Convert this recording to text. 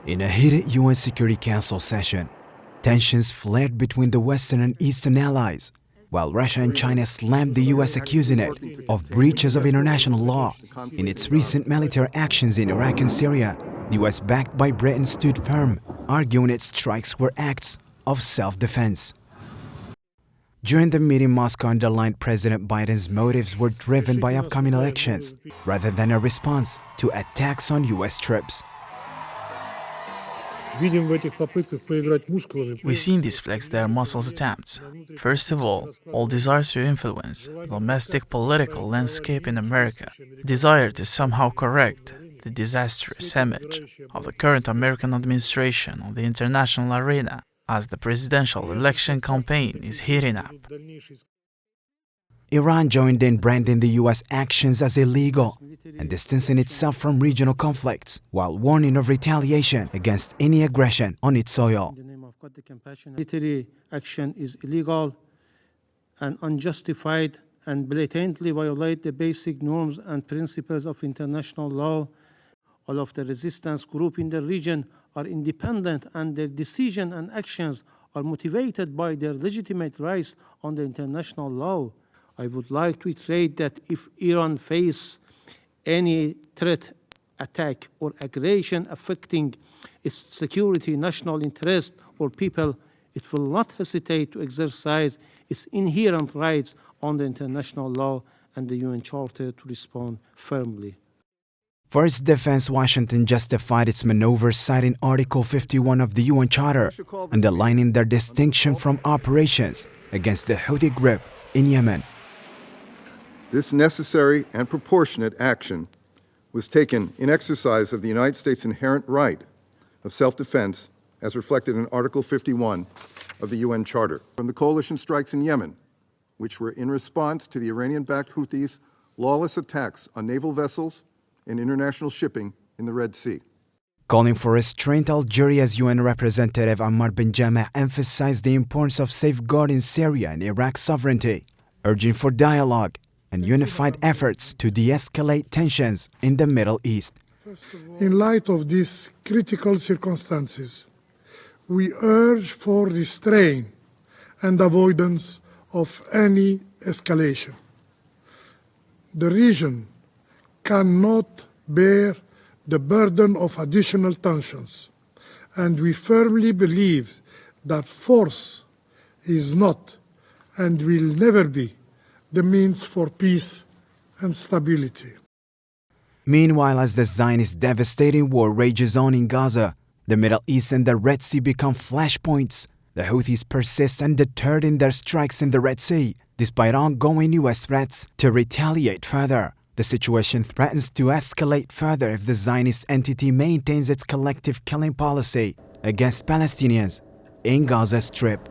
In a heated UN Security Council session, tensions flared between the Western and Eastern allies, while Russia and China slammed the US, accusing it of breaches of international law. In its recent military actions in Iraq and Syria, the US, backed by Britain, stood firm, arguing its strikes were acts of self-defense. During the meeting, Moscow underlined President Biden's motives were driven by upcoming elections, rather than a response to attacks on US troops. We see in these flex their muscles attempts. First of all desires to influence the domestic political landscape in America, a desire to somehow correct the disastrous image of the current American administration on the international arena as the presidential election campaign is heating up. Iran joined in branding the US actions as illegal and distancing itself from regional conflicts, while warning of retaliation against any aggression on its soil. In the name of God, the compassion, military action is illegal and unjustified and blatantly violate the basic norms and principles of international law. All of the resistance groups in the region are independent, and their decisions and actions are motivated by their legitimate rights under international law. I would like to iterate that if Iran faces any threat, attack, or aggression affecting its security, national interest, or people, it will not hesitate to exercise its inherent rights under international law and the UN Charter to respond firmly. For its defense, Washington justified its maneuvers citing Article 51 of the UN Charter, underlining their distinction from operations against the Houthi group in Yemen. This necessary and proportionate action was taken in exercise of the United States' inherent right of self-defense as reflected in Article 51 of the UN Charter. From the coalition strikes in Yemen, which were in response to the Iranian-backed Houthis' lawless attacks on naval vessels and international shipping in the Red Sea. Calling for restraint, Algeria's UN representative Ammar bin Jammeh emphasized the importance of safeguarding Syria and Iraq's sovereignty, urging for dialogue and unified efforts to de-escalate tensions in the Middle East. In light of these critical circumstances, we urge for restraint and avoidance of any escalation. The region cannot bear the burden of additional tensions, and we firmly believe that force is not and will never be the means for peace and stability. Meanwhile, as the Zionist devastating war rages on in Gaza, the Middle East and the Red Sea become flashpoints. The Houthis persist undeterred in their strikes in the Red Sea, despite ongoing US threats to retaliate further. The situation threatens to escalate further if the Zionist entity maintains its collective killing policy against Palestinians in Gaza Strip.